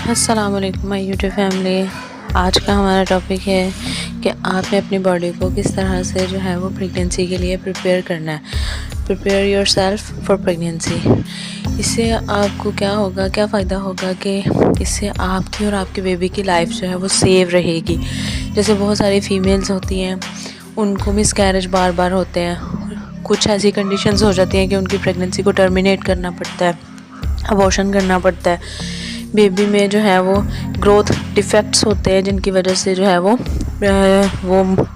अस्सलाम वालेकुम my YouTube family. आज का हमारा टॉपिक है कि आपने अपनी बॉडी को किस तरह से जो है वो प्रेगनेंसी के लिए प्रिपेयर करना है। Prepare yourself for pregnancy. इससे आपको क्या होगा, क्या फ़ायदा होगा कि इससे आपकी और आपके बेबी की लाइफ जो है वो सेव रहेगी। जैसे बहुत सारी फीमेल्स होती हैं, उनको मिसकैरेज बार बार होते हैं, कुछ ऐसी कंडीशंस हो जाती हैं कि उनकी प्रेगनेंसी को टर्मिनेट करना पड़ता है, अबॉर्शन करना पड़ता है। बेबी में जो है वो ग्रोथ डिफेक्ट्स होते हैं जिनकी वजह से जो है वो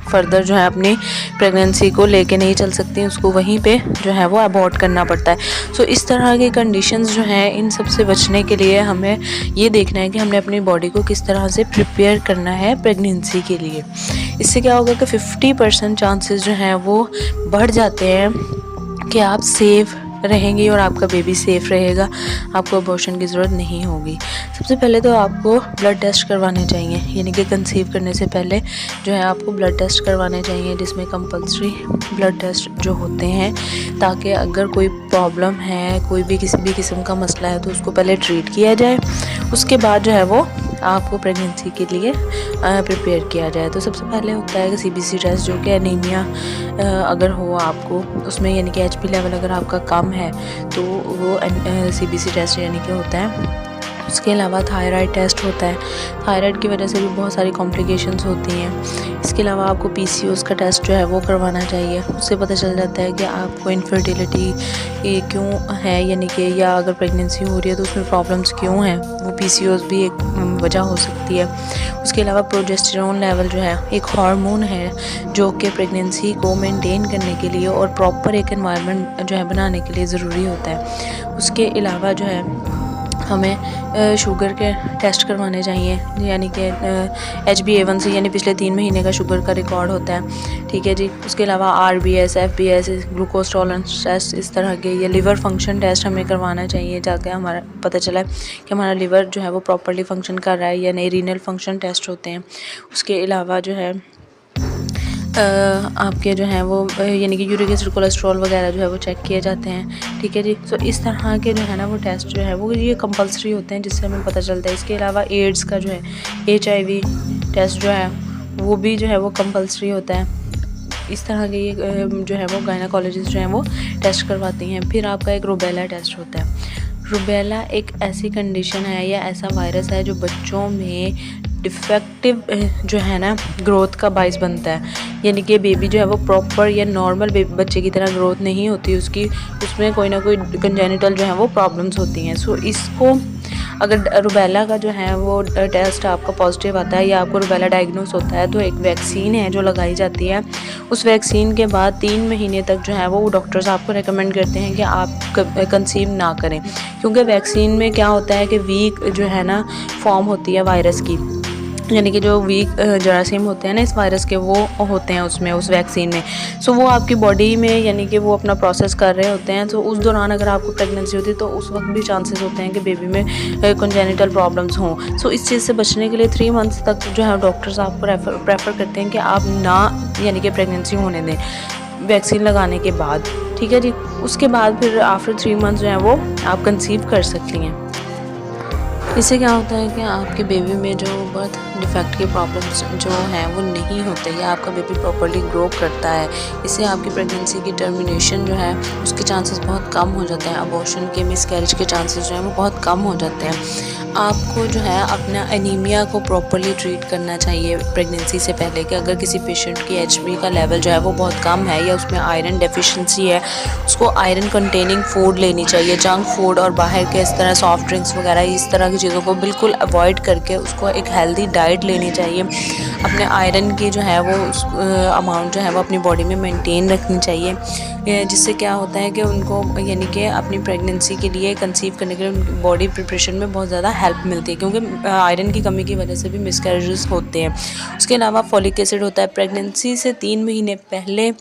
फर्दर जो है अपनी प्रेगनेंसी को लेके नहीं चल सकती, उसको वहीं पे जो है वो अबॉर्ट करना पड़ता है। सो इस तरह की कंडीशंस जो हैं, इन सब से बचने के लिए हमें ये देखना है कि हमने अपनी बॉडी को किस तरह से प्रिपेयर करना है प्रेगनेंसी के लिए। इससे क्या होगा कि 50% चांसेस जो हैं वो बढ़ जाते हैं कि आप सेफ रहेंगी और आपका बेबी सेफ़ रहेगा, आपको अबॉर्शन की ज़रूरत नहीं होगी। सबसे पहले तो आपको ब्लड टेस्ट करवाने चाहिए, यानी कि कंसीव करने से पहले जो है आपको ब्लड टेस्ट करवाने चाहिए, जिसमें कंपल्सरी ब्लड टेस्ट जो होते हैं, ताकि अगर कोई प्रॉब्लम है, कोई भी किसी भी किस्म का मसला है, तो उसको पहले ट्रीट किया जाए, उसके बाद जो है वो आपको प्रेगनेंसी के लिए प्रिपेयर किया जाए। तो सबसे पहले होता है कि CBC टेस्ट, जो कि एनीमिया अगर हो आपको, उसमें यानी कि HP लेवल अगर आपका कम है तो वो CBC टेस्ट यानी कि होता है। उसके अलावा थायराइड टेस्ट होता है, थायराइड की वजह से भी बहुत सारी कॉम्प्लिकेशंस होती हैं। इसके अलावा आपको PCOS का टेस्ट जो है वो करवाना चाहिए, उससे पता चल जाता है कि आपको इनफर्टिलिटी क्यों है, यानी कि या अगर प्रेगनेंसी हो रही है तो उसमें प्रॉब्लम्स क्यों हैं, वो PCOS भी एक वजह हो सकती है। उसके अलावा प्रोजेस्टेरोन लेवल जो है एक हार्मोन है जो कि प्रेगनेंसी को मेंटेन करने के लिए और प्रॉपर एक एनवायरनमेंट जो है बनाने के लिए ज़रूरी होता है। उसके अलावा जो है हमें शुगर के टेस्ट करवाने चाहिए, यानी कि HbA1c यानी पिछले 3 महीने का शुगर का रिकॉर्ड होता है, ठीक है जी। उसके अलावा RBS, FBS, glucose tolerance test, इस तरह के, या लिवर फंक्शन टेस्ट हमें करवाना चाहिए, जाके हमारा पता चला कि हमारा लिवर जो है वो प्रॉपरली फंक्शन कर रहा है या नहीं। रीनल फंक्शन टेस्ट होते हैं। उसके अलावा जो है आपके जो हैं वो यानी कि यूरिक एसिड, कोलेस्ट्रॉल वगैरह जो है वो चेक किए जाते हैं, ठीक है जी। सो इस तरह के जो है ना वो टेस्ट जो है वो ये कंपलसरी होते हैं, जिससे हमें पता चलता है। इसके अलावा एड्स का जो है HIV टेस्ट जो है वो भी जो है वो कंपलसरी होता है। इस तरह के ये जो है वो गायनाकोलॉजिस्ट जो हैं वो टेस्ट करवाती हैं। फिर आपका एक रूबेला टेस्ट होता है। रूबेला एक ऐसी कंडीशन है या ऐसा वायरस है जो बच्चों में डिफेक्टिव जो है ना ग्रोथ का बाइस बनता है, यानी कि बेबी जो है वो प्रॉपर या नॉर्मल बच्चे की तरह ग्रोथ नहीं होती उसकी, उसमें कोई ना कोई कंजेनिटल जो है वो प्रॉब्लम्स होती हैं। सो इसको अगर रूबेला का जो है वो टेस्ट आपका पॉजिटिव आता है या आपको रूबेला डायग्नोस होता है, तो एक वैक्सीन है जो लगाई जाती है। उस वैक्सीन के बाद 3 महीने तक जो है वो डॉक्टर्स आपको रेकमेंड करते हैं कि आप कंसीव ना करें, क्योंकि वैक्सीन में क्या होता है कि वीक जो है ना फॉर्म होती है वायरस की, यानी कि जो वीक जरासीम होते हैं ना इस वायरस के, वो होते हैं उसमें, उस वैक्सीन में। सो वो आपकी बॉडी में यानी कि वो अपना प्रोसेस कर रहे होते हैं। तो उस दौरान अगर आपको प्रेगनेंसी होती है तो उस वक्त भी चांसेस होते हैं कि बेबी में कंजेनिटल प्रॉब्लम्स हों। सो इस चीज़ से बचने के लिए 3 मंथ्स तक जो है डॉक्टर्स आपको प्रेफर करते हैं कि आप ना यानी कि प्रेगनेंसी होने दें वैक्सीन लगाने के बाद, ठीक है जी। उसके बाद फिर आफ्टर 3 मंथ्स जो है वो आप कंसीव कर सकती हैं। इससे क्या होता है कि आपके बेबी में जो बर्थ डिफेक्ट के प्रॉब्लम्स जो हैं वो नहीं होते, या आपका बेबी प्रॉपर्ली ग्रो करता है। इससे आपकी प्रेगनेंसी की टर्मिनेशन जो है उसके चांसेस बहुत कम हो जाते हैं, अबॉर्शन के, मिसकैरेज के चांसेस जो हैं वो बहुत कम हो जाते हैं। आपको जो है अपना एनीमिया को प्रॉपर्ली ट्रीट करना चाहिए प्रेगनेंसी से पहले, कि अगर किसी पेशेंट की HB का लेवल जो है वो बहुत कम है या उसमें आयरन डेफिशिएंसी है, उसको आयरन कंटेनिंग फूड लेनी चाहिए। जंक फूड और बाहर के इस तरह सॉफ्ट ड्रिंक्स वगैरह इस तरह की चीज़ों को बिल्कुल अवॉइड करके उसको एक हेल्दी डाइट लेनी चाहिए। अपने आयरन की जो है वो अमाउंट जो है वो अपनी बॉडी में मेंटेन रखनी चाहिए, जिससे क्या होता है कि उनको यानी कि अपनी प्रेगनेंसी के लिए, कंसीव करने के लिए बॉडी प्रिपरेशन में बहुत ज़्यादा हेल्प मिलती है, क्योंकि आयरन की कमी की वजह से भी मिसकैरेजेस होते हैं। उसके अलावा फॉलिक एसिड होता है। प्रेगनेंसी से 3 महीने पहले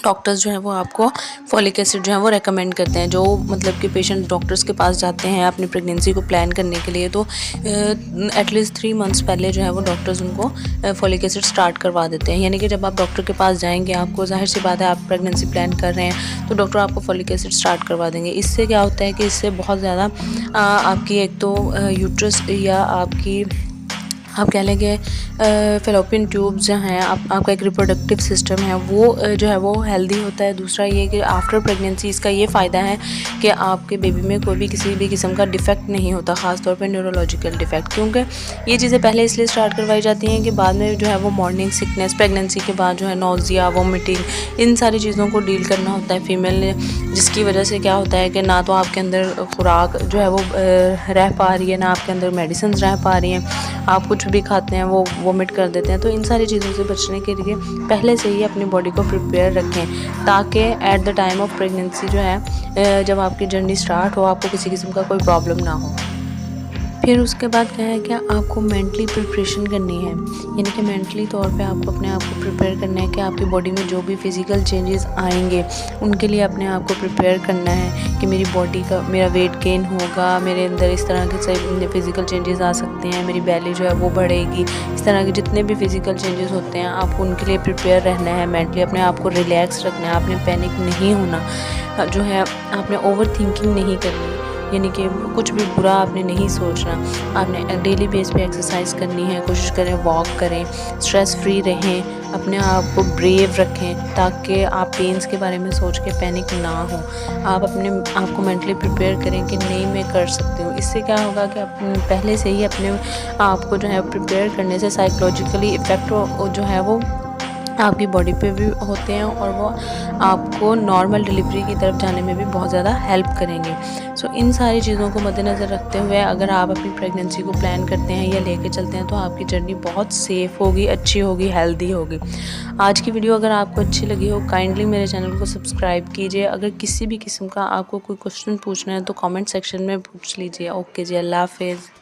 डॉक्टर्स जो है वो आपको फॉलिक एसिड जो है वो रेकमेंड करते हैं। जो मतलब कि पेशेंट डॉक्टर्स के पास जाते हैं अपनी प्रेगनेंसी को प्लान करने के लिए, तो एटलीस्ट 3 मंथ्स पहले जो है वो डॉक्टर्स उनको फॉलिक एसिड स्टार्ट करवा देते हैं। यानी कि जब आप डॉक्टर के पास जाएंगे, आपको जाहिर सी बात है आप प्रेगनेंसी प्लान कर रहे हैं, तो डॉक्टर आपको फॉलिक एसिड स्टार्ट करवा देंगे। इससे क्या होता है कि इससे बहुत ज़्यादा आपकी एक तो यूट्रस या आपकी आप कह लें कि फेलोपियन ट्यूब्स जो हैं, आपका एक रिप्रोडक्टिव सिस्टम है वो जो है वो हेल्दी होता है। दूसरा ये कि आफ्टर प्रेगनेंसी इसका ये फ़ायदा है कि आपके बेबी में कोई भी किसी भी किस्म का डिफेक्ट नहीं होता, ख़ास तौर पे न्यूरोलॉजिकल डिफेक्ट। क्योंकि ये चीज़ें पहले इसलिए स्टार्ट करवाई जाती हैं कि बाद में जो है वो मॉर्निंग सिकनेस, प्रेगनेंसी के बाद जो है नोज़िया, वोमिटिंग, इन सारी चीज़ों को डील करना होता है फीमेल ने, जिसकी वजह से क्या होता है कि ना तो आपके अंदर खुराक जो है वो रह पा रही है, ना आपके अंदर मेडिसिन रह पा रही हैं, आप कुछ भी खाते हैं वो वोमिट कर देते हैं। तो इन सारी चीज़ों से बचने के लिए पहले से ही अपनी बॉडी को प्रिपेयर रखें, ताकि at the time of pregnancy जो है जब आपकी जर्नी स्टार्ट हो, आपको किसी किस्म का कोई प्रॉब्लम ना हो। फिर उसके बाद क्या है कि आपको मेंटली प्रिपरेशन करनी है। यानी कि मेंटली तौर पे आपको अपने आप को प्रिपेयर करना है कि आपकी बॉडी में जो भी फिज़िकल चेंजेस आएंगे उनके लिए अपने आप को प्रिपेयर करना है कि मेरी बॉडी का मेरा वेट गेन होगा, मेरे अंदर इस तरह के फ़िज़िकल चेंजेस आ सकते हैं, मेरी बैली जो है वो बढ़ेगी। इस तरह के जितने भी फ़िज़िकल चेंजेस होते हैं आपको उनके लिए प्रिपेयर रहना है। मेंटली अपने आप को रिलैक्स रखना है, आपने पैनिक नहीं होना, जो है आपने ओवर थिंकिंग नहीं करनी, यानी कि कुछ भी बुरा आपने नहीं सोचना। आपने डेली बेस पे एक्सरसाइज करनी है, कोशिश करें वॉक करें, स्ट्रेस फ्री रहें, अपने आप को ब्रेव रखें ताकि आप पेन्स के बारे में सोच के पैनिक ना हो। आप अपने आप को मेंटली प्रिपेयर करें कि नहीं मैं कर सकती हूँ। इससे क्या होगा कि पहले से ही अपने आप को जो है प्रिपेयर करने से साइकोलॉजिकली इफ़ेक्ट जो है वो आपकी बॉडी पे भी होते हैं और वो आपको नॉर्मल डिलीवरी की तरफ जाने में भी बहुत ज़्यादा हेल्प करेंगे। सो इन सारी चीज़ों को मद्देनज़र रखते हुए अगर आप अपनी प्रेगनेंसी को प्लान करते हैं या लेके चलते हैं तो आपकी जर्नी बहुत सेफ़ होगी, अच्छी होगी, हेल्दी होगी। आज की वीडियो अगर आपको अच्छी लगी हो, काइंडली मेरे चैनल को सब्सक्राइब कीजिए। अगर किसी भी किस्म का आपको कोई क्वेश्चन पूछना है तो कमेंट सेक्शन में पूछ लीजिए। ओके जी, अल्लाह हाफ़िज़।